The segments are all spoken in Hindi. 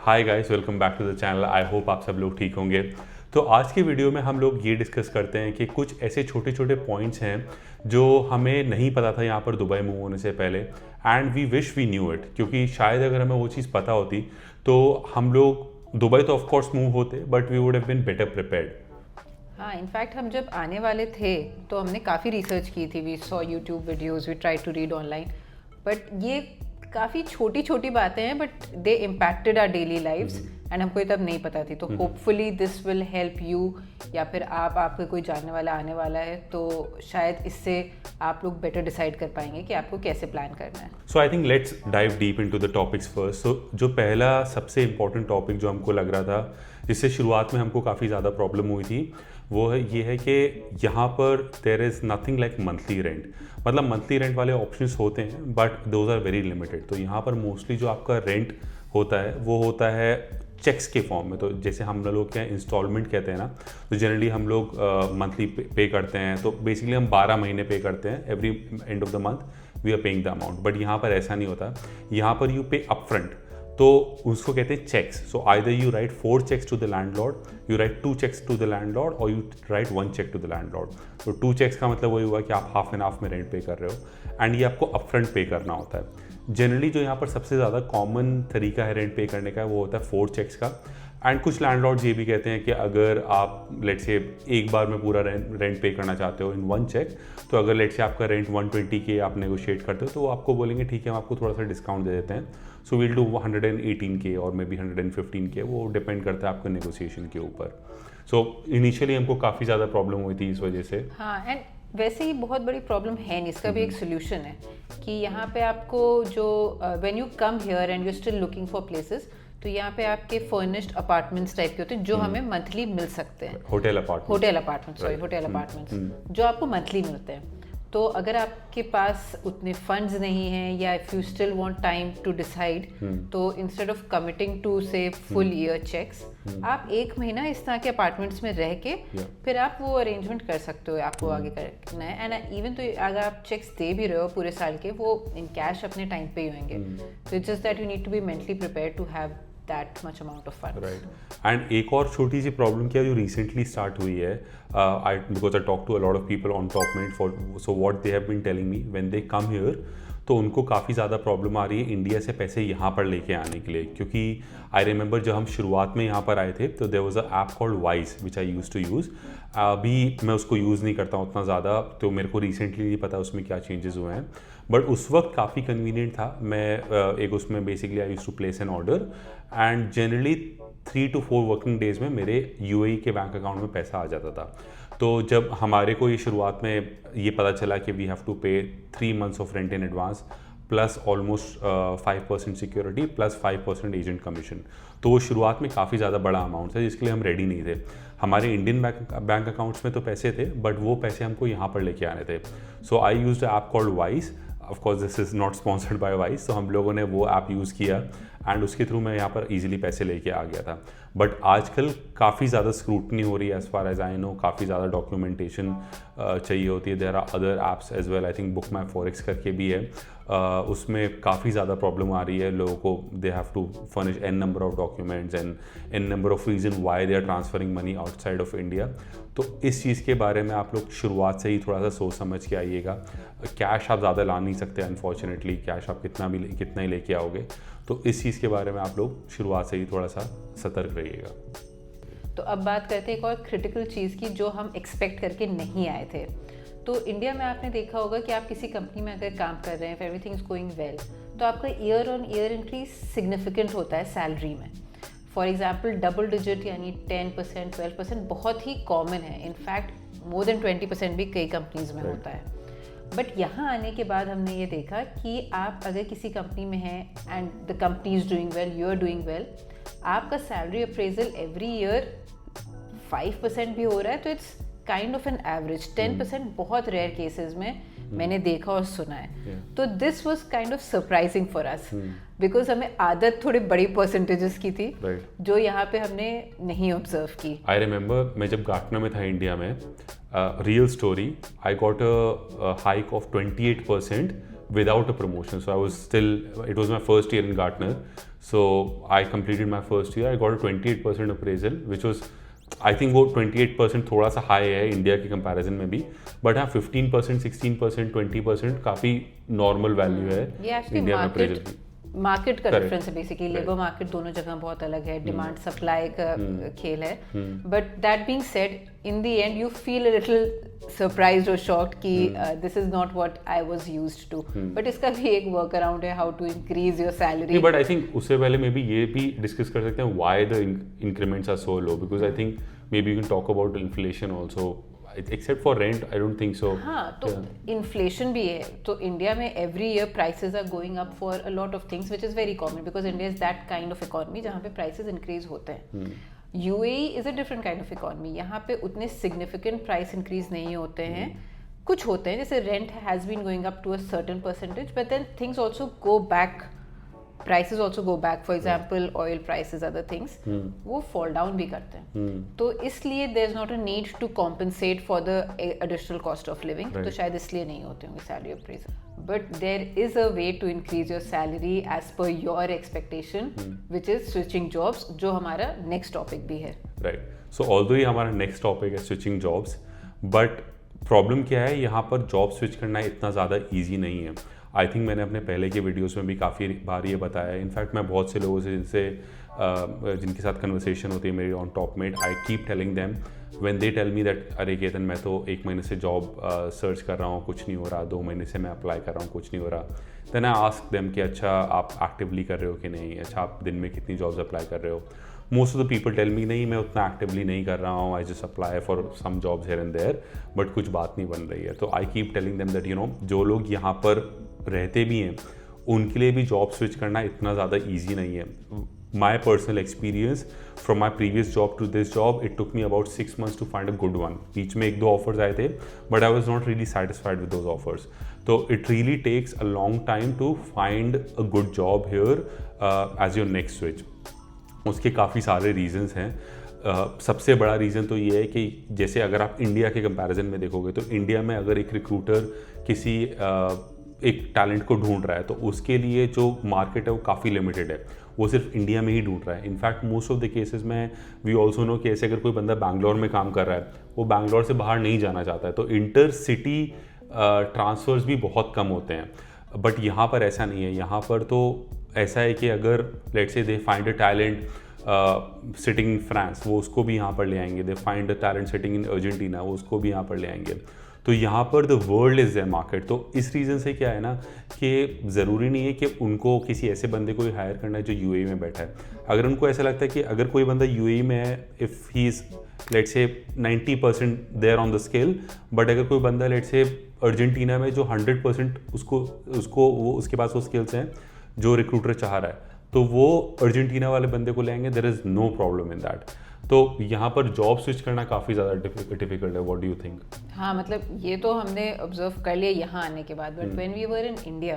Hi guys, welcome back to the channel. I hope आप सब लोग ठीक होंगे। तो आज की वीडियो में हम लोग ये डिस्कस करते हैं कि कुछ ऐसे छोटे छोटे पॉइंट्स हैं जो हमें नहीं पता था यहाँ पर दुबई मूव होने से पहले, and we wish we knew it, क्योंकि शायद अगर हमें वो चीज़ पता होती तो हम लोग दुबई तो ऑफकोर्स मूव होते, but we would have been better prepared. हाँ, इनफैक्ट हम जब आने वाले थे तो हमने काफ़ी रिसर्च की थी। We saw YouTube videos, we try to read online, but ये काफ़ी छोटी छोटी बातें हैं, but they impacted our daily lives and हमको ये तब नहीं पता थी। तो hopefully this will help you, या फिर आपके कोई जानने वाला आने वाला है तो शायद इससे आप लोग बेटर डिसाइड कर पाएंगे कि आपको कैसे प्लान करना है। So I think let's dive deep into the topics first. So जो पहला सबसे इम्पोर्टेंट टॉपिक जो हमको लग रहा था, जिससे शुरुआत में हमको काफ़ी ज़्यादा प्रॉब्लम हुई थी, वो है ये है कि यहाँ पर there is nothing like monthly rent. मतलब मंथली रेंट वाले ऑप्शंस होते हैं but those are very limited. तो यहाँ पर मोस्टली जो आपका रेंट होता है वो होता है चेक्स के फॉर्म में। तो जैसे हम लोग क्या इंस्टॉलमेंट कहते हैं ना, तो जनरली हम लोग मंथली पे करते हैं। तो बेसिकली हम 12 महीने पे करते हैं, every end of the month we are paying the amount. But यहाँ पर ऐसा नहीं होता, यहाँ पर यू पे अप फ्रंट, तो उसको कहते हैं cheques. So either you write 4 cheques to the landlord, you write 2 cheques to the landlord, और you write 1 cheque to the landlord. तो 2 चेक्स का मतलब वही हुआ कि आप हाफ एंड हाफ में रेंट पे कर रहे हो, एंड ये आपको अपफ्रंट पे करना होता है। जनरली जो यहाँ पर सबसे ज़्यादा कॉमन तरीका है रेंट पे करने का, वो होता है 4 चेक्स का। एंड कुछ लैंडलॉर्ड्स ये भी कहते हैं कि अगर आप लेट से एक बार में पूरा रेंट पे करना चाहते हो इन 1 चेक, तो अगर लेट से आपका रेंट 120 के आप नेगोशिएट करते हो तो वो आपको बोलेंगे ठीक है, हम आपको थोड़ा सा डिस्काउंट दे देते हैं। सो विल डू 118 के और मे बी 115 के, वो डिपेंड करता है आपके नेगोशिएशन के ऊपर। सो इनिशियली हमको काफ़ी ज़्यादा प्रॉब्लम हुई थी इस वजह से। हाँ, एंड वैसे ही बहुत बड़ी प्रॉब्लम है नहीं, इसका भी एक सोल्यूशन है कि यहाँ पे आपको जो when you come here and you still looking for places, तो यहाँ पे आपके फर्निश्ड अपार्टमेंट्स टाइप के होते हैं जो हमें मंथली मिल सकते हैं। होटल अपार्टमेंट्स जो आपको मंथली मिलते हैं। तो अगर आपके पास उतने फंड्स नहीं हैं, या if you still want time to decide, तो instead of committing to say full year cheques, आप 1 महीना इस तरह के अपार्टमेंट्स में रह के फिर आप वो अरेंजमेंट कर सकते हो, आपको आगे करना है। एंड इवन तो अगर आप चेक्स दे भी रहे हो पूरे साल के, वो इन कैश अपने टाइम पे ही होंगे। तो it's just that you need to be mentally prepared to have that much amount of funds. Right. And एक और छोटी सी प्रॉब्लम क्या जो रिसेंटली स्टार्ट हुई है, because I talk to a lot of people on TopMate, so what they have been telling me when they come here, तो उनको काफ़ी ज़्यादा प्रॉब्लम आ रही है इंडिया से पैसे यहाँ पर लेके आने के लिए। क्योंकि आई रिमेंबर जब हम शुरुआत में यहाँ पर आए थे तो there was a app called Wise which I use to use. अभी मैं उसको यूज़ नहीं करता उतना ज़्यादा, तो मेरे को रिसेंटली नहीं पता उसमें क्या चेंजेस हुए हैं, बट उस वक्त काफ़ी कन्वीनियंट था। मैं एक उसमें basically I use to place an order, and generally 3 to 4 working days में मेरे यूएई के बैंक अकाउंट में पैसा आ जाता था। तो जब हमारे को ये शुरुआत में ये पता चला कि वी हैव टू पे 3 months of rent in advance plus almost 5% security plus 5% agent commission, तो वो शुरुआत में काफ़ी ज़्यादा बड़ा अमाउंट था जिसके लिए हम रेडी नहीं थे। हमारे इंडियन बैंक अकाउंट्स में तो पैसे थे, बट वो पैसे हमको यहाँ पर लेके आने थे। So I used a app called Wise. Of course this is not sponsored by Wise, तो हम लोगों ने वो ऐप यूज़ किया एंड उसके थ्रू मैं यहाँ पर इजीली पैसे लेके आ गया था। बट आजकल काफ़ी ज़्यादा स्क्रूटनी हो रही है, as far as I know, काफ़ी ज़्यादा डॉक्यूमेंटेशन चाहिए होती है। There are other apps as well, I think Book My Forex करके भी है, उसमें काफ़ी ज़्यादा प्रॉब्लम आ रही है लोगों को। They have to furnish an number of documents and an number of reason why they are transferring money outside of India. तो इस चीज़ के बारे में आप लोग शुरुआत से ही थोड़ा सा सोच समझ के आइएगा। कैश आप ज़्यादा ला नहीं सकते अनफॉर्चुनेटली, कैश आप कितना ही लेके आओगे, तो इस चीज़ के बारे में आप लोग शुरुआत से ही थोड़ा सा सतर्क रहिएगा। तो अब बात करते हैं एक और क्रिटिकल चीज़ की जो हम एक्सपेक्ट करके नहीं आए थे। तो इंडिया में आपने देखा होगा कि आप किसी कंपनी में अगर काम कर रहे हैं, एवरीथिंग इज गोइंग वेल, तो आपका year on year increase significant होता है सैलरी में। फॉर एग्जाम्पल डबल डिजिट यानी 10%, 12% बहुत ही कॉमन है। इनफैक्ट मोर देन 20% भी कई कंपनीज में होता है। बट यहाँ आने के बाद हमने ये देखा कि आप अगर किसी कंपनी में हैं and the company is doing well, you are doing well, आपका सैलरी अप्रेजल एवरी ईयर 5% भी हो रहा है, तो it's kind of an average. 10% बहुत रेयर केसेस में मैंने देखा और सुना है। तो this was kind of surprising for us, because हमें आदत थोड़ी बड़ी परसेंटेजेस की थी, जो यहाँ पे हमने नहीं ऑब्जर्व की। आई रिमेंबर मैं जब गार्टनर में था इंडिया में, real story, I got a hike of 28% without a promotion. So I was still, it was my first year in Gartner. So I completed my first year. I got a 28% appraisal, which was, I think वो 28% थोड़ा सा हाई है इंडिया के कंपैरिजन में भी, बट हाँ 15%, 16%, 20% काफ़ी नॉर्मल वैल्यू है इंडिया में अप्रेजल की. मार्केट का डिफरेंस है बेसिकली. लेबर मार्केट दोनों जगह बहुत अलग है, डिमांड सप्लाई का खेल है. But that being said, in the end you feel a little surprised और शॉक्ड कि this is not what I was used to. But इसका भी एक वर्क अराउंड है, how to increase your salary. But I think उससे पहले मे बी ये भी डिस्कस कर सकते हैं why the increments are so low, because I think maybe you can talk about inflation also. Except for rent, I don't think so. हाँ, तो इन्फ्लेशन भी है. तो इंडिया में every year prices are going up for a lot of things, which is very common because India is that kind of economy जहाँ पे प्राइसेस इंक्रीज होते हैं. UAE is a different kind of economy. यहाँ पे उतने सिग्निफिकेंट प्राइस इंक्रीज नहीं होते हैं. कुछ होते हैं, जैसे rent has been going up to a certain percentage, but then things also go back. Prices also go back. For example oil prices, other things, वो फॉल डाउन भी करते हैं. तो इसलिए there is not a need to compensate for the additional cost of living. तो शायद इसलिए नहीं होते होंगे salary appraisal. But there is a way to increase your salary as per your expectation, which is switching jobs, जो हमारा नेक्स्ट टॉपिक भी है. राइट. सो ऑल्दो ये हमारा नेक्स्ट टॉपिक है स्विचिंग जॉब्स, बट प्रॉब्लम क्या है, यहाँ पर जॉब स्विच करना इतना ज़्यादा ईजी नहीं है. आई थिंक मैंने अपने पहले के वीडियोस में भी काफ़ी बार ये बताया है. इनफैक्ट मैं बहुत से लोगों से जिनके साथ कन्वर्सेशन होती है मेरी on Topmate, I keep telling them when they tell me that अरे केतन मैं तो 1 महीने से जॉब सर्च कर रहा हूँ, कुछ नहीं हो रहा. 2 महीने से मैं अप्लाई कर रहा हूँ, कुछ नहीं हो रहा. देन आई आस्क देम कि अच्छा आप एक्टिवली कर रहे हो कि नहीं, अच्छा आप दिन में कितनी जॉब्स अप्लाई कर रहे हो. Most of the people tell me नहीं, मैं उतना एक्टिवली नहीं कर रहा हूँ, I just apply for some jobs here and there, but कुछ बात नहीं बन रही है. तो I keep telling them that you know जो लोग यहाँ पर रहते भी हैं उनके लिए भी जॉब स्विच करना इतना ज़्यादा ईजी नहीं है. My personal experience from my previous job to this job, it took me about 6 months to find a good one. बीच में 1-2 ऑफर्स आए थे, but I was not really satisfied with those offers. तो it really takes a long time to find a good job here as your next switch. उसके काफ़ी सारे रीजंस हैं. सबसे बड़ा रीज़न तो ये है कि जैसे अगर आप इंडिया के कंपैरिजन में देखोगे तो इंडिया में अगर एक रिक्रूटर किसी एक टैलेंट को ढूंढ रहा है तो उसके लिए जो मार्केट है वो काफ़ी लिमिटेड है. वो सिर्फ इंडिया में ही ढूंढ रहा है. In fact most of the cases में वी ऑल्सो नो कि ऐसे अगर कोई बंदा बैंगलोर में काम कर रहा है, वो बैंगलोर से बाहर नहीं जाना चाहता है, तो इंटर सिटी ट्रांसफ़र्स भी बहुत कम होते हैं. बट यहाँ पर ऐसा नहीं है. यहाँ पर तो ऐसा है कि अगर let's say they find a talent sitting in France, वो उसको भी यहाँ पर ले आएंगे. They find a talent sitting in Argentina, वो उसको भी यहाँ पर ले आएंगे. तो यहाँ पर the world is their market. तो इस रीज़न से क्या है ना कि ज़रूरी नहीं है कि उनको किसी ऐसे बंदे को हायर करना है जो यूएई में बैठा है. अगर उनको ऐसा लगता है कि अगर कोई बंदा यूएई में है, if he is let's say 90% there on the scale, but अगर कोई बंदा लेट्स से अर्जेंटीना में जो 100% उसको वो उसके पास वो स्किल्स हैं जो रिक्रूटर चाह रहा है, तो वो अर्जेंटीना वाले बंदे को लेंगे. There is no problem in that. तो यहाँ पर जॉब स्विच करना काफ़ी ज़्यादा डिफिकल्ट है. What do you think? हाँ, मतलब ये तो हमने ऑब्जर्व कर लिया यहाँ आने के बाद, but when we were in India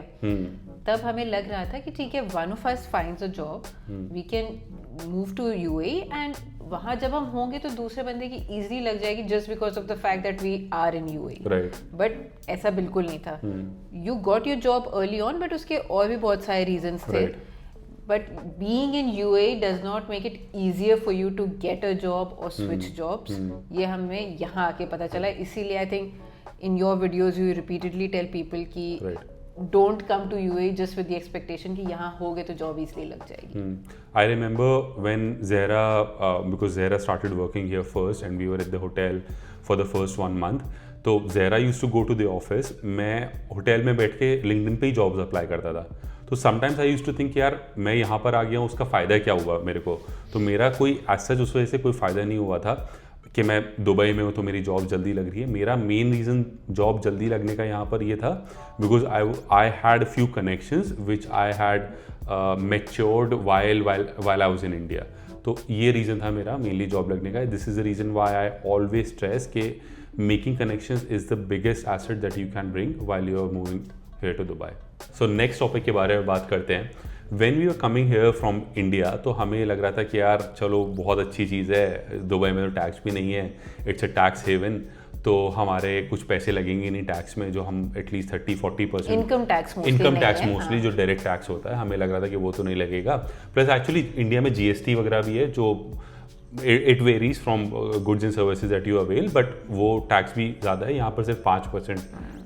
तब हमें लग रहा था कि ठीक है, one of us finds a job, we can move to UAE, and वहाँ जब हम होंगे तो दूसरे बंदे की इजीली लग जाएगी just because of the fact that we are in UAE. Right. But ऐसा बिल्कुल नहीं था. You got your job early on, but उसके और भी बहुत सारे रीजंस थे. But being in UAE does not make it easier for you to get a job or switch jobs. ये हमें यहाँ आके पता चला. इसीलिए I think in your videos you repeatedly tell people कि don't come to UAE just with the expectation कि यहाँ होगे तो job easily लग जाएगी. I remember when Zehra, because Zehra started working here first and we were at the hotel for the first 1 month. तो Zehra used to go to the office. मैं होटल में बैठ के LinkedIn पे ही jobs apply करता था. तो sometimes I used to think यार मैं यहाँ पर आ गया हूँ, उसका फ़ायदा क्या हुआ मेरे को. तो मेरा कोई एज सच उस वजह से कोई फ़ायदा नहीं हुआ था कि मैं दुबई में हूँ तो मेरी जॉब जल्दी लग रही है. मेरा मेन रीज़न जॉब जल्दी लगने का यहाँ पर ये था because I had few connections which I had matured while I was in India. तो ये रीज़न था मेरा मेनली जॉब लगने का. This is the reason why I always stress के making connections is the biggest asset that you can bring while you are moving here to Dubai. So next topic के बारे में बात करते हैं. When we are coming here from India तो हमें लग रहा था कि यार चलो बहुत अच्छी चीज़ है, दुबई में तो टैक्स भी नहीं है, इट्स अ टैक्स हेवन. तो हमारे कुछ पैसे लगेंगे नहीं टैक्स में, जो हम एटलीस्ट 30-40% इनकम टैक्स मोस्टली जो डायरेक्ट टैक्स होता है, हमें लग रहा था कि वो तो नहीं लगेगा। प्लस एक्चुअली इंडिया में जीएसटी वगैरह भी है, जो it varies from goods and services that you avail, but वो टैक्स भी ज़्यादा है। यहाँ पर सिर्फ 5%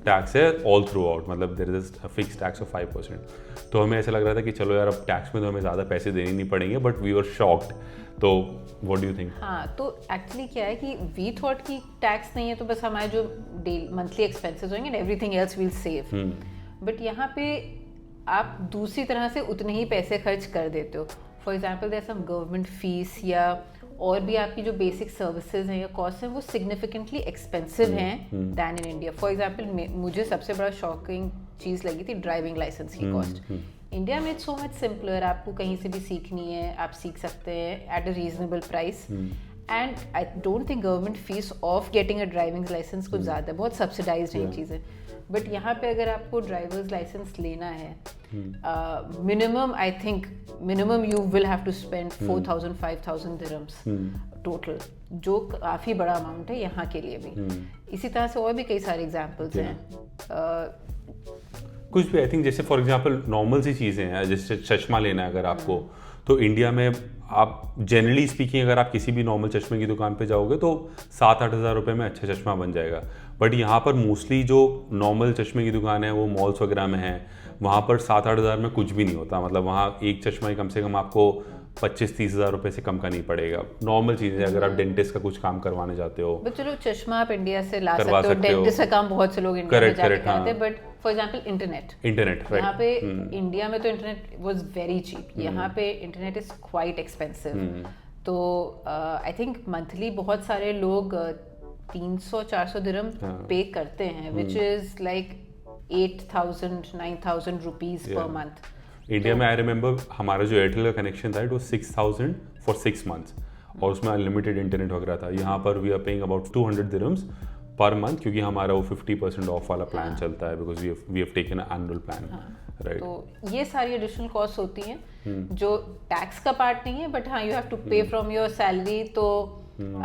टैक्स है ऑल थ्रू आउट, मतलब there is a fix tax of 5%। तो हमें ऐसा लग रहा था कि चलो यार अब टैक्स में तो हमें ज़्यादा पैसे देने नहीं पड़ेंगे, बट वी वर शॉक्ड। तो व्हाट डू यू थिंक? हाँ, तो एक्चुअली क्या है कि वी थॉट कि टैक्स नहीं है तो बस हमारे जो मंथली एक्सपेंसेस होंगे ना, everything else will save. But यहाँ पे आप दूसरी तरह से उतने ही पैसे खर्च कर देते हो। For example there some government fees या और भी आपकी जो बेसिक सर्विसेज हैं या कॉस्ट हैं वो सिग्निफिकेंटली एक्सपेंसिव हैं than in India. For example मुझे सबसे बड़ा शॉकिंग चीज़ लगी थी ड्राइविंग लाइसेंस की कॉस्ट। इंडिया में इट्स सो मच सिंपलर, आपको कहीं से भी सीखनी है आप सीख सकते हैं at a reasonable price. And I don't think government fees of getting a driving licence कुछ ज़्यादा, बहुत सब्सिडाइज हैं चीज़ें। बट यहाँ पे अगर आपको ड्राइवर्स लाइसेंस लेना है, minimum I think minimum you will have to spend 4,000-5,000 dirhams total, जो काफ़ी बड़ा अमाउंट है यहाँ के लिए भी। इसी तरह से और भी कई सारे एग्जाम्पल्स हैं। कुछ भी आई थिंक जैसे फॉर एग्जांपल नॉर्मल सी चीज़ें हैं, जैसे चश्मा लेना है अगर आपको, तो इंडिया में आप जनरली स्पीकिंग अगर आप किसी भी नॉर्मल चश्मे की दुकान पे जाओगे तो 7-8 हज़ार रुपये में अच्छा चश्मा बन जाएगा। बट यहाँ पर मोस्टली जो नॉर्मल चश्मे की दुकान है वो मॉल्स वगैरह में है, वहाँ पर 7-8 हज़ार में कुछ भी नहीं होता। मतलब वहाँ एक चश्मा ही कम से कम आपको 25-30 हज़ार रुपये से कम का नहीं पड़ेगा। नॉर्मल चीज़ें अगर आप डेंटिस्ट का कुछ काम करवाने जाते हो, बट चलो चश्मा आप इंडिया से ला सकते हो, डेंटिस्ट का काम बहुत से लोग इंडिया में जाके करते हैं। बट फॉर एग्जांपल इंटरनेट यहाँ पे इंडिया में तो इंटरनेट वाज वेरी चीप, यहाँ पे इंटरनेट इज क्वाइट एक्सपेंसिव। तो आई थिंक मंथली बहुत सारे लोग 300-400 दिरहम पे करते हैं, which is like 8,000-9,000 rupees per month. India में आई रिमेंबर हमारा जो एयरटेल का कनेक्शन था इट वाज 6,000 फॉर 6 मंथ्स, और उसमें अनलिमिटेड इंटरनेट वगैरह था। यहाँ पर we are paying about 200 dirhams per month, क्योंकि हमारा वो 50% ऑफ वाला प्लान चलता है, because we have taken an annual plan, right. तो ये सारी एडिशनल कॉस्ट होती हैं जो टैक्स का पार्ट नहीं है, बट हाँ यू हैव टू पे फ्रॉम योर सैलरी, तो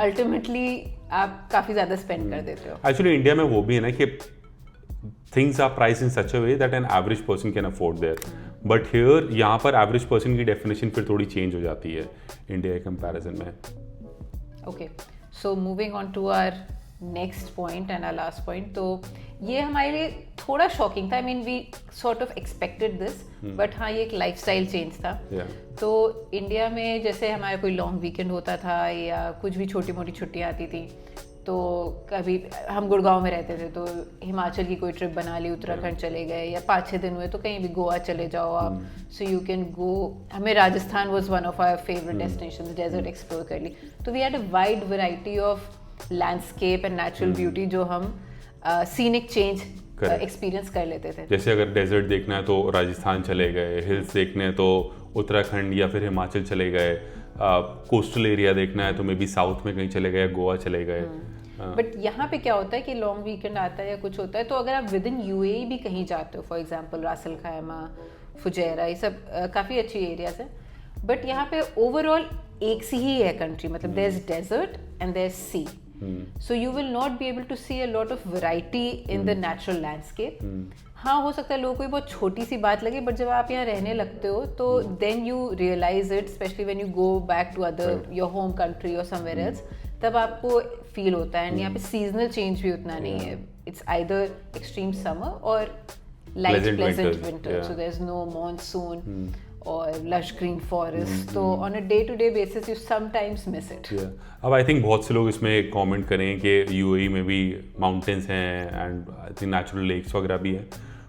अल्टीमेटली आप काफ़ी ज़्यादा स्पेंड कर देते हो। एक्चुअली इंडिया में वो भी है ना कि things are price in such a way that an average person can afford there, but here यहाँ पर एवरेज पर्सन की डेफिनेशन फिर थोड़ी चेंज हो जाती है इंडिया के कंपैरिजन में। Okay, so moving on to our next point and our last point. तो ये हमारे लिए थोड़ा शॉकिंग था, I mean we sort of expected this, but हाँ ये एक लाइफस्टाइल चेंज था। तो इंडिया में जैसे हमारा कोई लॉन्ग वीकेंड होता था या कुछ भी छोटी मोटी छुट्टियाँ आती थी, तो कभी हम गुड़गांव में रहते थे तो हिमाचल की कोई ट्रिप बना ली, उत्तराखंड चले गए, या 5-6 दिन हुए तो कहीं भी गोवा चले जाओ आप, सो यू कैन गो। हमें Rajasthan was one of our favourite destinations, desert explore कर ली। तो we had a wide variety of landscape and natural beauty जो हम सीनिक चेंज एक्सपीरियंस कर लेते थे। जैसे अगर डेजर्ट देखना है तो राजस्थान चले गए, हिल्स देखने हैं तो उत्तराखंड या फिर हिमाचल चले गए, कोस्टल एरिया देखना है तो मे बी साउथ में कहीं चले गए, गोवा चले गए। बट यहाँ पे क्या होता है कि लॉन्ग वीकेंड आता है या कुछ होता है, तो अगर आप विद इन यूएई भी कहीं जाते हो, फॉर एग्जांपल रासल खैमा, फुजैरा, ये सब काफ़ी अच्छी एरियाज हैं, बट यहाँ पे ओवरऑल एक सी ही है कंट्री, मतलब there is desert and there is sea, so you will not be able to see a lot of variety in the natural landscape. हाँ, हो सकता है लोगों को ये बहुत छोटी सी बात लगे, बट जब आप यहाँ रहने लगते हो तो then you realize it, especially when you go back to other your home country or somewhere else, तब आपको फील होता है। एंड यहाँ पे सीजनल चेंज भी उतना नहीं है, it's either extreme summer or light pleasant winter, so there's no monsoon और लश ग्रीन फॉरेस्ट, तो on a day to day basis you sometimes miss it. अब आई थिंक बहुत से लोग इसमें कमेंट करें कि यूएई में भी माउंटेन्स हैं and I think natural lakes वगैरह भी हैं,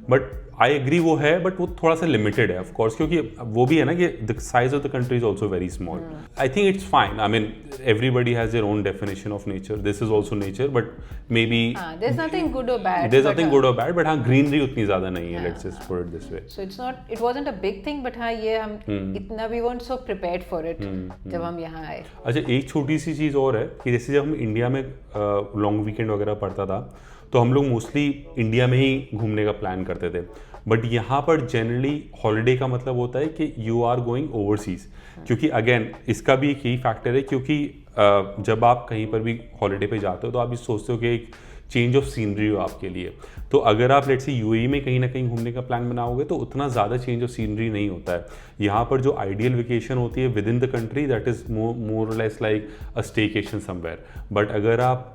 बट आई एग्री वो है, बट वो थोड़ा सा लिमिटेड है ऑफ कोर्स, क्योंकि वो भी है ना कि the size of the country is also very small. I think it's fine, I mean everybody has their own definition of nature, this is also nature, but maybe there is nothing good और bad, there is nothing good और बैड, बट हाँ ग्रीनरी उतनी ज्यादा नहीं है, let's just put it this way. So it's not, it wasn't a big thing, but हाँ ये हम इतना we weren't so prepared for it जब हम यहाँ आए। अच्छा, एक छोटी सी चीज़ और है कि जैसे जब हम इंडिया में लॉन्ग वीकेंड वगैरह पड़ता था तो हम लोग मोस्टली इंडिया में ही घूमने का प्लान करते थे, बट यहाँ पर जनरली हॉलीडे का मतलब होता है कि यू आर गोइंग ओवरसीज, क्योंकि अगेन इसका भी एक यही फैक्टर है, क्योंकि जब आप कहीं पर भी हॉलीडे पे जाते हो तो आप ये सोचते हो कि एक चेंज ऑफ सीनरी हो आपके लिए। तो अगर आप लेट्स से यूएई में कहीं ना कहीं घूमने का प्लान बनाओगे तो उतना ज़्यादा चेंज ऑफ सीनरी नहीं होता है। यहाँ पर जो आइडियल वेकेशन होती है with in the country, that is more less like a staycation somewhere. But अगर आप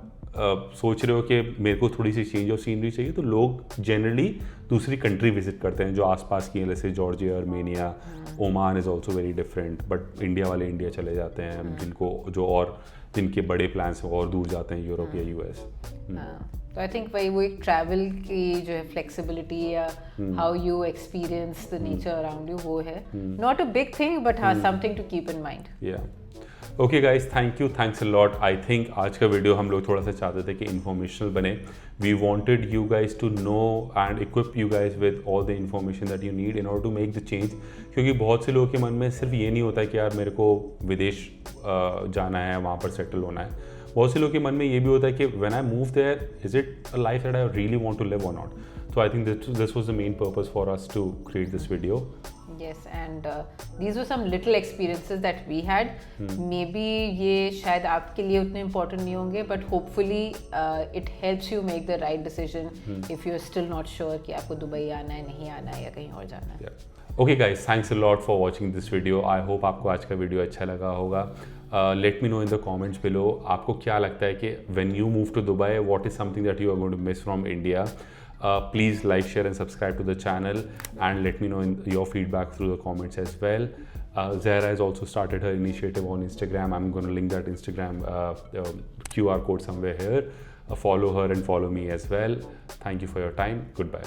सोच रहे हो कि मेरे को थोड़ी सी चेंज ऑफ सीनरी चाहिए, तो लोग जनरली दूसरी कंट्री विजिट करते हैं जो आसपास की हैं, जैसे Georgia, Armenia, Oman is also very different. But India वाले इंडिया चले जाते हैं, जिनके बड़े प्लान्स हैं और दूर जाते हैं, यूरोप या यूएस। तो आई थिंक वही वो एक ट्रैवल की जो है फ्लेक्सिबिलिटी या how you experience the nature around you, वो है not a big thing but हाँ something to keep in mind. Yeah okay guys, thanks a lot. I think आज का वीडियो हम लोग थोड़ा सा चाहते थे कि इन्फॉर्मेशनल बने। We wanted you guys to know and equip you guys with all the information that you need in order to make the change. क्योंकि बहुत से लोगों के मन में सिर्फ ये नहीं होता है कि यार मेरे को विदेश जाना है, वहाँ पर सेटल होना है। बहुत से लोगों के मन में ये भी होता है कि when I move there, is it a life that I really want to live और not. So I think this was the main purpose for us to create this video. Yes, and these were some little experiences that we had. Maybe ये शायद आपके लिए उतने important नहीं होंगे, but hopefully it helps you make the right decision if you're still not sure कि आपको दुबई आना है, नहीं आना है या कहीं और जाना है. Yeah. Okay guys, thanks a lot for watching this video. I hope आपको आज का वीडियो अच्छा लगा होगा. Let me know in the comments below आपको क्या लगता है कि when you move to Dubai, what is something that you are going to miss from India. Please like, share and subscribe to the channel and let me know your feedback through the comments as well. Zahra has also started her initiative on Instagram. I'm going to link that Instagram QR code somewhere here. Follow her and follow me as well. Thank you for your time. Goodbye.